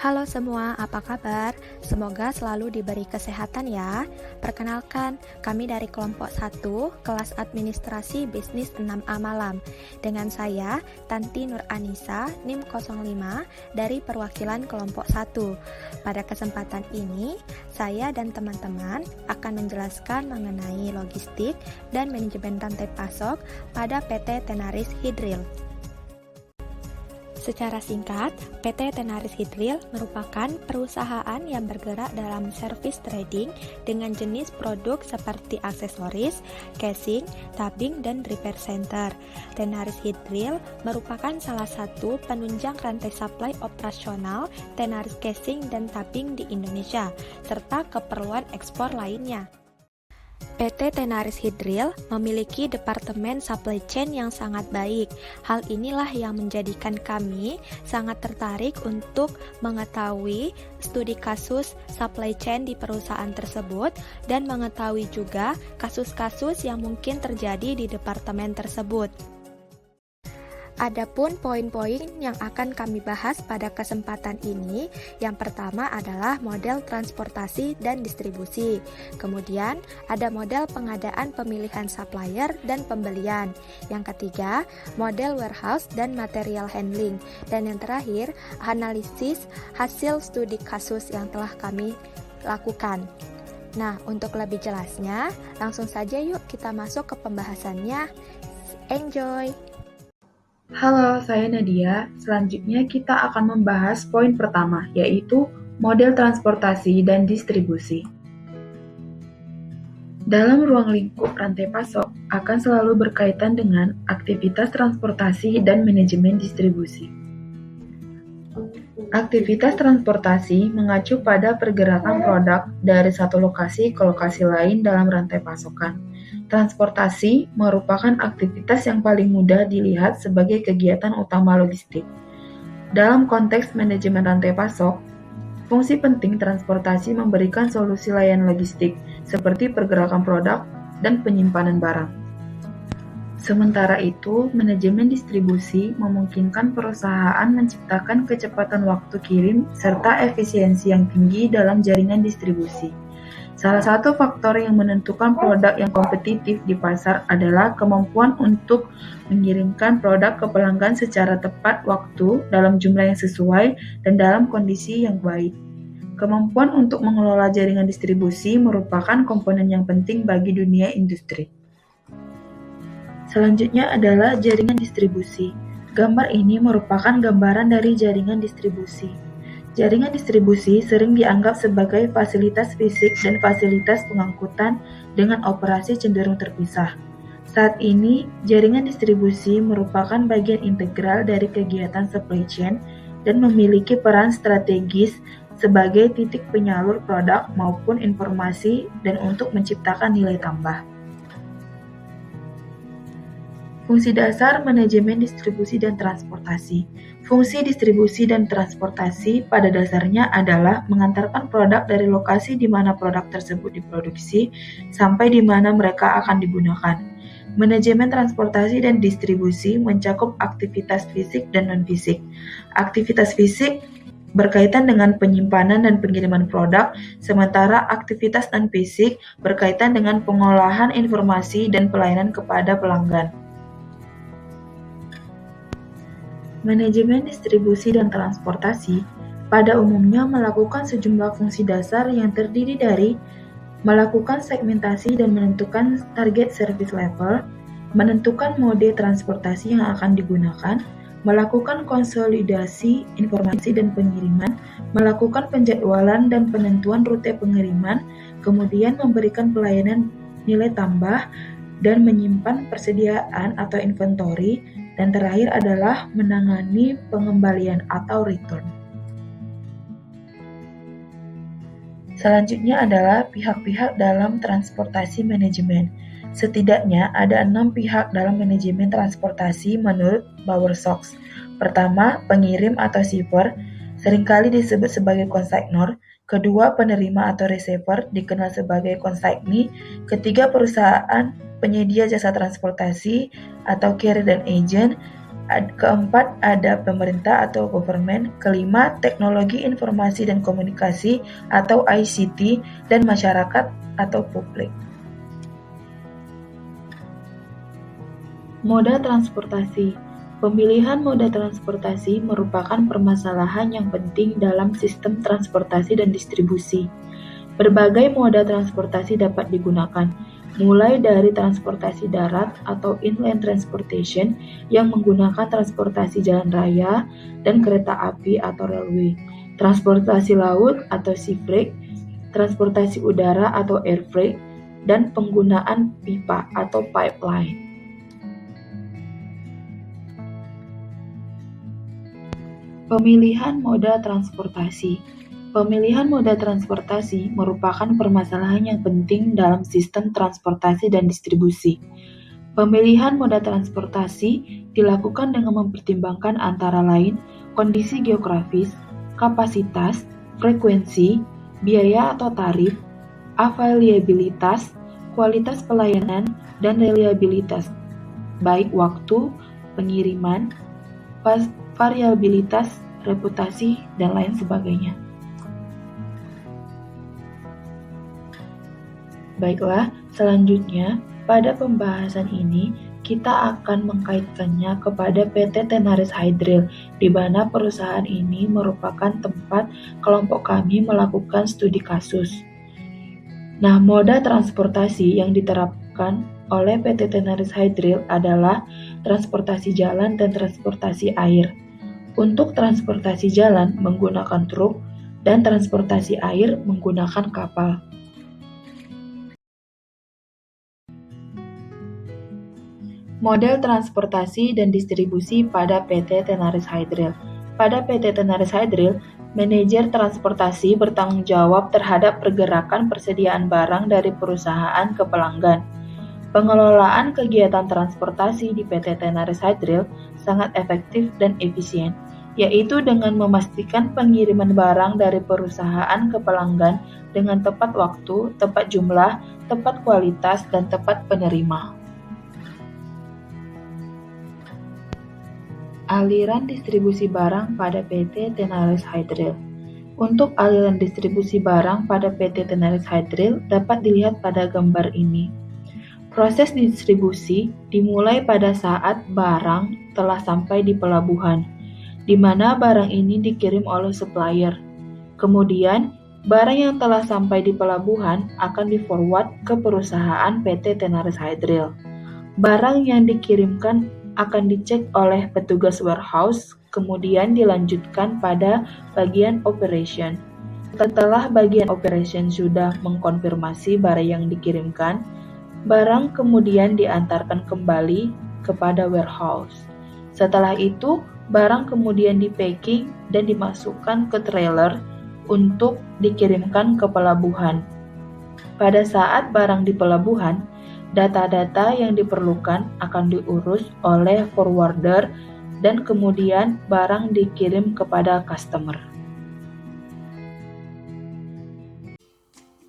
Halo semua, apa kabar? Semoga selalu diberi kesehatan ya. Perkenalkan, kami dari kelompok 1, kelas administrasi bisnis 6A Malam. Dengan saya, Tanti Nur Anissa, NIM 05, dari perwakilan kelompok 1. Pada kesempatan ini, saya dan teman-teman akan menjelaskan mengenai logistik dan manajemen rantai pasok pada PT Tenaris Hydril. Secara singkat, PT Tenaris Hydril merupakan perusahaan yang bergerak dalam service trading dengan jenis produk seperti aksesoris, casing, tubing, dan repair center. Tenaris Hydril merupakan salah satu penunjang rantai supply operasional Tenaris Casing dan Tubing di Indonesia, serta keperluan ekspor lainnya. PT Tenaris Hydril memiliki departemen supply chain yang sangat baik. Hal inilah yang menjadikan kami sangat tertarik untuk mengetahui studi kasus supply chain di perusahaan tersebut dan mengetahui juga kasus-kasus yang mungkin terjadi di departemen tersebut. Adapun poin-poin yang akan kami bahas pada kesempatan ini, yang pertama adalah model transportasi dan distribusi. Kemudian ada model pengadaan pemilihan supplier dan pembelian. Yang ketiga, model warehouse dan material handling. Dan yang terakhir, analisis hasil studi kasus yang telah kami lakukan. Nah, untuk lebih jelasnya, langsung saja yuk kita masuk ke pembahasannya. Enjoy! Halo, saya Nadia. Selanjutnya kita akan membahas poin pertama, yaitu model transportasi dan distribusi. Dalam ruang lingkup rantai pasok akan selalu berkaitan dengan aktivitas transportasi dan manajemen distribusi. Aktivitas transportasi mengacu pada pergerakan produk dari satu lokasi ke lokasi lain dalam rantai pasokan. Transportasi merupakan aktivitas yang paling mudah dilihat sebagai kegiatan utama logistik. Dalam konteks manajemen rantai pasok, fungsi penting transportasi memberikan solusi layanan logistik seperti pergerakan produk dan penyimpanan barang. Sementara itu, manajemen distribusi memungkinkan perusahaan menciptakan kecepatan waktu kirim serta efisiensi yang tinggi dalam jaringan distribusi. Salah satu faktor yang menentukan produk yang kompetitif di pasar adalah kemampuan untuk mengirimkan produk ke pelanggan secara tepat waktu, dalam jumlah yang sesuai, dan dalam kondisi yang baik. Kemampuan untuk mengelola jaringan distribusi merupakan komponen yang penting bagi dunia industri. Selanjutnya adalah jaringan distribusi. Gambar ini merupakan gambaran dari jaringan distribusi. Jaringan distribusi sering dianggap sebagai fasilitas fisik dan fasilitas pengangkutan dengan operasi cenderung terpisah. Saat ini, jaringan distribusi merupakan bagian integral dari kegiatan supply chain dan memiliki peran strategis sebagai titik penyalur produk maupun informasi dan untuk menciptakan nilai tambah. Fungsi dasar manajemen distribusi dan transportasi. Fungsi distribusi dan transportasi pada dasarnya adalah mengantarkan produk dari lokasi di mana produk tersebut diproduksi sampai di mana mereka akan digunakan. Manajemen transportasi dan distribusi mencakup aktivitas fisik dan non-fisik. Aktivitas fisik berkaitan dengan penyimpanan dan pengiriman produk, sementara aktivitas non-fisik berkaitan dengan pengolahan informasi dan pelayanan kepada pelanggan. Manajemen distribusi dan transportasi pada umumnya melakukan sejumlah fungsi dasar yang terdiri dari melakukan segmentasi dan menentukan target service level, menentukan mode transportasi yang akan digunakan, melakukan konsolidasi informasi dan pengiriman, melakukan penjadwalan dan penentuan rute pengiriman, kemudian memberikan pelayanan nilai tambah, dan menyimpan persediaan atau inventory, dan terakhir adalah menangani pengembalian atau return. Selanjutnya adalah pihak-pihak dalam transportasi manajemen. Setidaknya ada 6 pihak dalam manajemen transportasi menurut Bowersox. Pertama, pengirim atau shipper, seringkali disebut sebagai konsignor. Kedua, penerima atau receiver, dikenal sebagai konsignee. Ketiga, perusahaan penyedia jasa transportasi atau carrier dan agent. Keempat, ada pemerintah atau government. Kelima, teknologi informasi dan komunikasi atau ICT, dan masyarakat atau publik. Moda transportasi. Pemilihan moda transportasi merupakan permasalahan yang penting dalam sistem transportasi dan distribusi. Berbagai moda transportasi dapat digunakan, mulai dari transportasi darat atau inland transportation yang menggunakan transportasi jalan raya dan kereta api atau railway, transportasi laut atau sea freight, transportasi udara atau air freight, dan penggunaan pipa atau pipeline. Pemilihan moda transportasi. Pemilihan moda transportasi merupakan permasalahan yang penting dalam sistem transportasi dan distribusi. Pemilihan moda transportasi dilakukan dengan mempertimbangkan antara lain kondisi geografis, kapasitas, frekuensi, biaya atau tarif, availabilitas, kualitas pelayanan, dan reliabilitas, baik waktu, pengiriman, variabilitas, reputasi, dan lain sebagainya. Baiklah, selanjutnya pada pembahasan ini kita akan mengkaitkannya kepada PT Tenaris Hydril, di mana perusahaan ini merupakan tempat kelompok kami melakukan studi kasus. Nah, moda transportasi yang diterapkan oleh PT Tenaris Hydril adalah transportasi jalan dan transportasi air. Untuk transportasi jalan menggunakan truk dan transportasi air menggunakan kapal. Model transportasi dan distribusi pada PT Tenaris Hydril. Pada PT Tenaris Hydril, manajer transportasi bertanggung jawab terhadap pergerakan persediaan barang dari perusahaan ke pelanggan. Pengelolaan kegiatan transportasi di PT Tenaris Hydril sangat efektif dan efisien, yaitu dengan memastikan pengiriman barang dari perusahaan ke pelanggan dengan tepat waktu, tepat jumlah, tepat kualitas, dan tepat penerima. Aliran distribusi barang pada PT Tenaris Hydril. Untuk aliran distribusi barang pada PT Tenaris Hydril dapat dilihat pada gambar ini. Proses distribusi dimulai pada saat barang telah sampai di pelabuhan, di mana barang ini dikirim oleh supplier. Kemudian, barang yang telah sampai di pelabuhan akan di-forward ke perusahaan PT Tenaris Hydril. Barang yang dikirimkan akan dicek oleh petugas warehouse, kemudian dilanjutkan pada bagian operation. Setelah bagian operation sudah mengkonfirmasi barang yang dikirimkan, barang kemudian diantarkan kembali kepada warehouse. Setelah itu, barang kemudian di-packing dan dimasukkan ke trailer untuk dikirimkan ke pelabuhan. Pada saat barang di pelabuhan, data-data yang diperlukan akan diurus oleh forwarder dan kemudian barang dikirim kepada customer.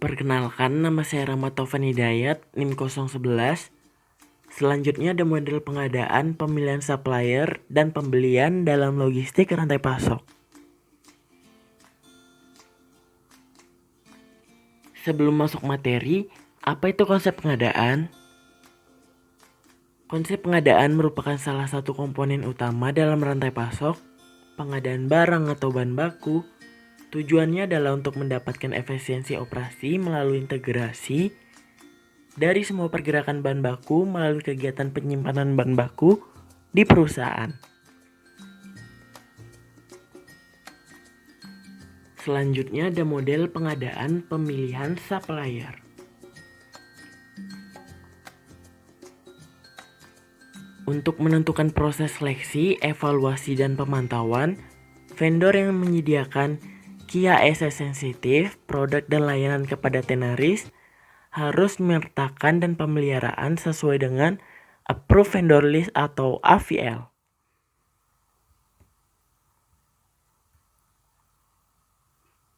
Perkenalkan, nama saya Rahmat Taufan Hidayat, NIM 011. Selanjutnya ada model pengadaan, pemilihan supplier, dan pembelian dalam logistik rantai pasok. Sebelum masuk materi, apa itu konsep pengadaan? Konsep pengadaan merupakan salah satu komponen utama dalam rantai pasok. Pengadaan barang atau bahan baku tujuannya adalah untuk mendapatkan efisiensi operasi melalui integrasi dari semua pergerakan bahan baku melalui kegiatan penyimpanan bahan baku di perusahaan. Selanjutnya ada model pengadaan pemilihan supplier. Untuk menentukan proses seleksi, evaluasi, dan pemantauan, vendor yang menyediakan key access sensitif, produk dan layanan kepada Tenaris harus menyertakan dan pemeliharaan sesuai dengan Approved Vendor List atau AVL.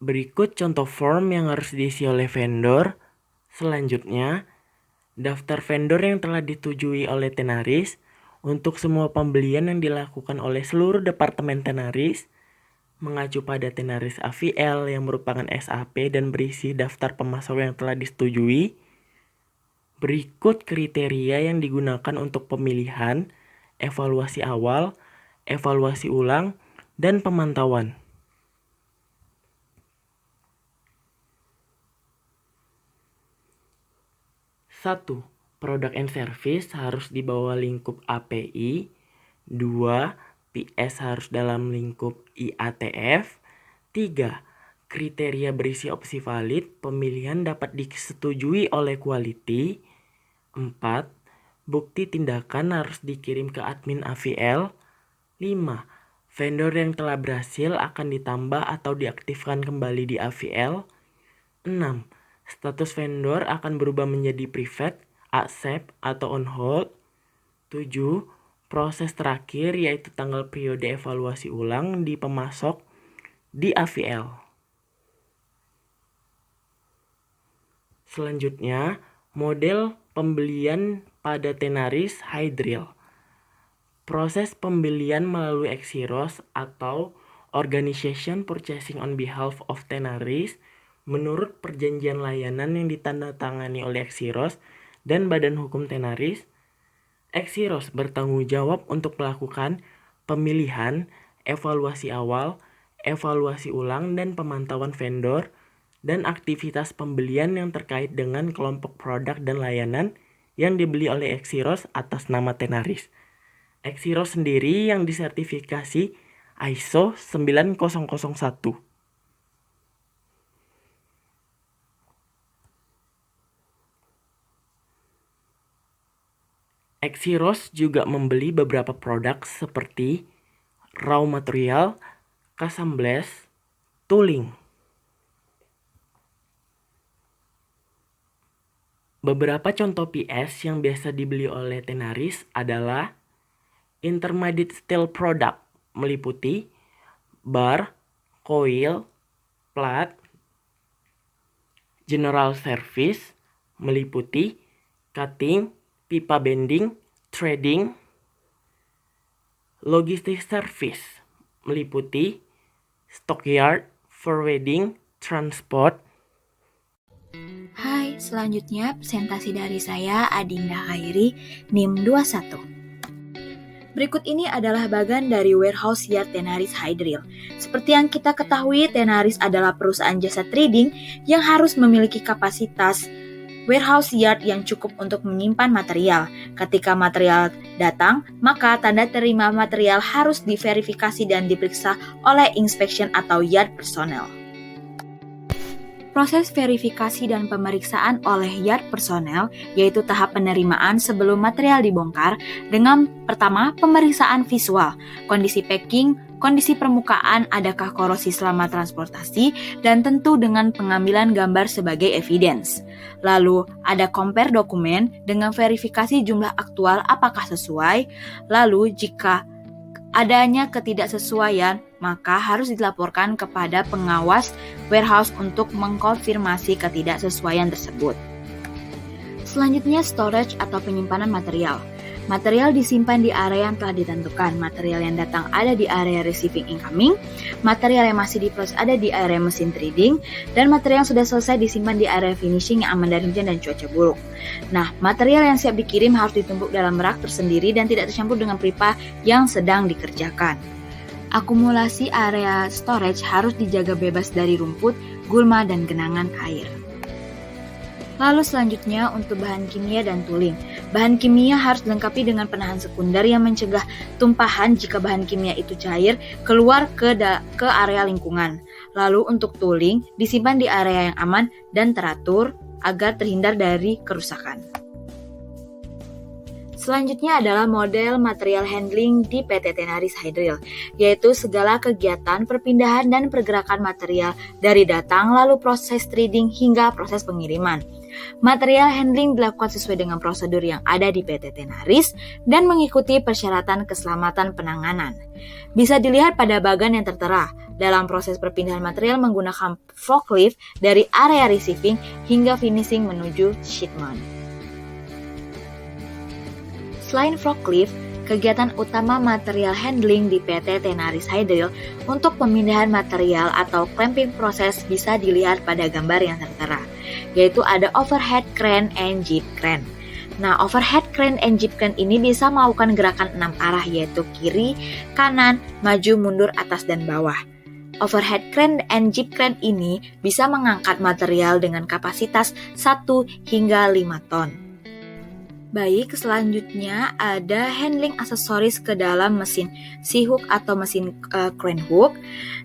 Berikut contoh form yang harus diisi oleh vendor. Selanjutnya, daftar vendor yang telah ditujui oleh Tenaris Untuk semua pembelian yang dilakukan oleh seluruh departemen Tenaris, mengacu pada Tenaris AVL yang merupakan SAP dan berisi daftar pemasok yang telah disetujui, berikut kriteria yang digunakan untuk pemilihan, evaluasi awal, evaluasi ulang, dan pemantauan. 1. Product and Service harus di bawah lingkup API. 2. PS harus dalam lingkup IATF. 3. Kriteria berisi opsi valid, pemilihan dapat disetujui oleh quality. 4. Bukti tindakan harus dikirim ke admin AVL. 5. Vendor yang telah berhasil akan ditambah atau diaktifkan kembali di AVL. 6. Status vendor akan berubah menjadi private, accept, atau on hold. 7. Proses terakhir yaitu tanggal periode evaluasi ulang di pemasok di AVL. Selanjutnya, model pembelian pada Tenaris Hydril. Proses pembelian melalui Exiros atau Organization Purchasing on Behalf of Tenaris menurut perjanjian layanan yang ditandatangani oleh Exiros dan Badan Hukum Tenaris. Exiros bertanggung jawab untuk melakukan pemilihan, evaluasi awal, evaluasi ulang, dan pemantauan vendor dan aktivitas pembelian yang terkait dengan kelompok produk dan layanan yang dibeli oleh Exiros atas nama Tenaris. Exiros sendiri yang disertifikasi ISO 9001. Exiros juga membeli beberapa produk seperti raw material, assemblage, tooling. Beberapa contoh PS yang biasa dibeli oleh Tenaris adalah intermediate steel product meliputi bar, coil, plat. General service meliputi cutting, pipa bending, threading. Logistic service meliputi stockyard, forwarding, transport. Hai, selanjutnya presentasi dari saya Adinda Khairi, NIM 21. Berikut ini adalah bagian dari warehouse yard Tenaris Hydril. Seperti yang kita ketahui, Tenaris adalah perusahaan jasa trading yang harus memiliki kapasitas warehouse yard yang cukup untuk menyimpan material. Ketika material datang, maka tanda terima material harus diverifikasi dan diperiksa oleh inspection atau yard personnel. Proses verifikasi dan pemeriksaan oleh yard personnel yaitu tahap penerimaan sebelum material dibongkar dengan pertama pemeriksaan visual, kondisi packing, kondisi permukaan, adakah korosi selama transportasi, dan tentu dengan pengambilan gambar sebagai evidence. Lalu ada compare dokumen dengan verifikasi jumlah aktual apakah sesuai, lalu jika adanya ketidaksesuaian, maka harus dilaporkan kepada pengawas warehouse untuk mengkonfirmasi ketidaksesuaian tersebut. Selanjutnya, storage atau penyimpanan material. Material disimpan di area yang telah ditentukan. Material yang datang ada di area receiving incoming, material yang masih diproses ada di area mesin trading, dan material yang sudah selesai disimpan di area finishing yang aman dari hujan dan cuaca buruk. Nah, material yang siap dikirim harus ditumpuk dalam rak tersendiri dan tidak tercampur dengan pipa yang sedang dikerjakan. Akumulasi area storage harus dijaga bebas dari rumput, gulma, dan genangan air. Lalu selanjutnya untuk bahan kimia dan tooling. Bahan kimia harus dilengkapi dengan penahan sekunder yang mencegah tumpahan jika bahan kimia itu cair keluar ke area lingkungan. Lalu untuk tooling disimpan di area yang aman dan teratur agar terhindar dari kerusakan. Selanjutnya adalah model material handling di PT Tenaris Hydril, yaitu segala kegiatan perpindahan dan pergerakan material dari datang lalu proses trading hingga proses pengiriman. Material handling dilakukan sesuai dengan prosedur yang ada di PT Tenaris dan mengikuti persyaratan keselamatan penanganan. Bisa dilihat pada bagan yang tertera. Dalam proses perpindahan material menggunakan forklift dari area receiving hingga finishing menuju shipment. Selain forklift, Kegiatan utama material handling di PT Tenaris Hydril untuk pemindahan material atau clamping proses bisa dilihat pada gambar yang tertera, yaitu ada overhead crane and jeep crane. Nah, overhead crane and jeep crane ini bisa melakukan gerakan 6 arah, yaitu kiri, kanan, maju, mundur, atas, dan bawah. Overhead crane and jeep crane ini bisa mengangkat material dengan kapasitas 1 hingga 5 ton. Baik, selanjutnya ada handling aksesoris ke dalam mesin C-hook atau mesin crane hook,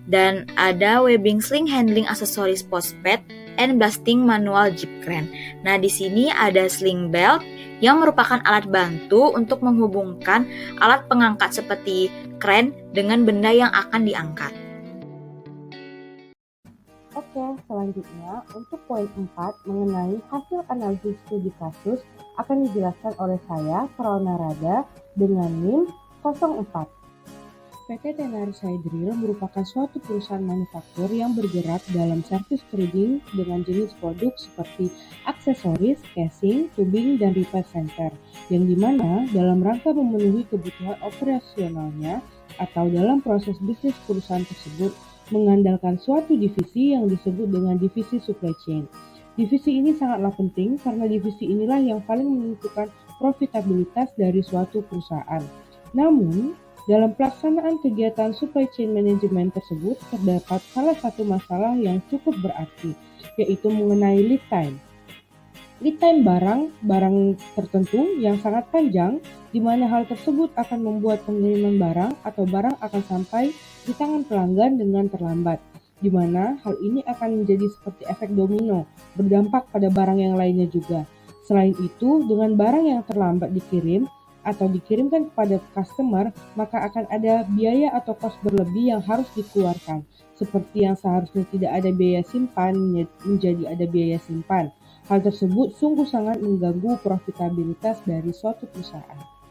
dan ada webbing sling handling aksesoris postpad and blasting manual jeep crane. Nah, di sini ada sling belt yang merupakan alat bantu untuk menghubungkan alat pengangkat seperti crane dengan benda yang akan diangkat. Oke, selanjutnya untuk poin 4 mengenai hasil analisis studi kasus akan dijelaskan oleh saya, Praona Rada, dengan NIM 04. PT Tenaris Hydril merupakan suatu perusahaan manufaktur yang bergerak dalam service trading dengan jenis produk seperti aksesoris, casing, tubing, dan repair center, yang dimana dalam rangka memenuhi kebutuhan operasionalnya atau dalam proses bisnis perusahaan tersebut mengandalkan suatu divisi yang disebut dengan divisi supply chain. Divisi ini sangatlah penting karena divisi inilah yang paling menentukan profitabilitas dari suatu perusahaan. Namun, dalam pelaksanaan kegiatan supply chain management tersebut terdapat salah satu masalah yang cukup berarti, yaitu mengenai lead time. Lead time barang tertentu yang sangat panjang, di mana hal tersebut akan membuat pengiriman barang atau barang akan sampai di tangan pelanggan dengan terlambat, di mana hal ini akan menjadi seperti efek domino, berdampak pada barang yang lainnya juga. Selain itu, dengan barang yang terlambat dikirim atau dikirimkan kepada customer, maka akan ada biaya atau kos berlebih yang harus dikeluarkan, seperti yang seharusnya tidak ada biaya simpan menjadi ada biaya simpan. Hal tersebut sungguh sangat mengganggu profitabilitas dari suatu perusahaan.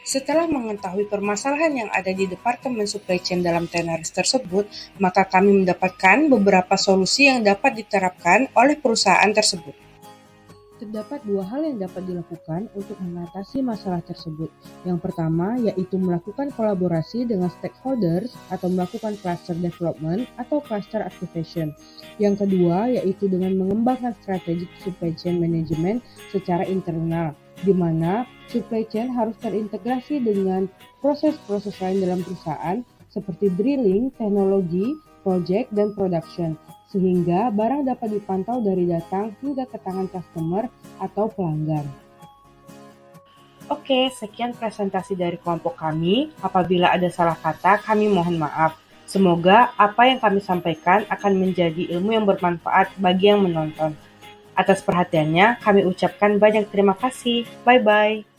Setelah mengetahui permasalahan yang ada di Departemen Supply Chain dalam Tenaris tersebut, maka kami mendapatkan beberapa solusi yang dapat diterapkan oleh perusahaan tersebut. Terdapat 2 hal yang dapat dilakukan untuk mengatasi masalah tersebut. Yang pertama yaitu melakukan kolaborasi dengan stakeholders atau melakukan cluster development atau cluster activation. Yang kedua yaitu dengan mengembangkan strategic supply chain management secara internal, di mana supply chain harus terintegrasi dengan proses-proses lain dalam perusahaan seperti drilling, teknologi, project, dan production, sehingga barang dapat dipantau dari datang hingga ke tangan customer atau pelanggan. Oke, sekian presentasi dari kelompok kami. Apabila ada salah kata, kami mohon maaf. Semoga apa yang kami sampaikan akan menjadi ilmu yang bermanfaat bagi yang menonton. Atas perhatiannya, kami ucapkan banyak terima kasih. Bye-bye.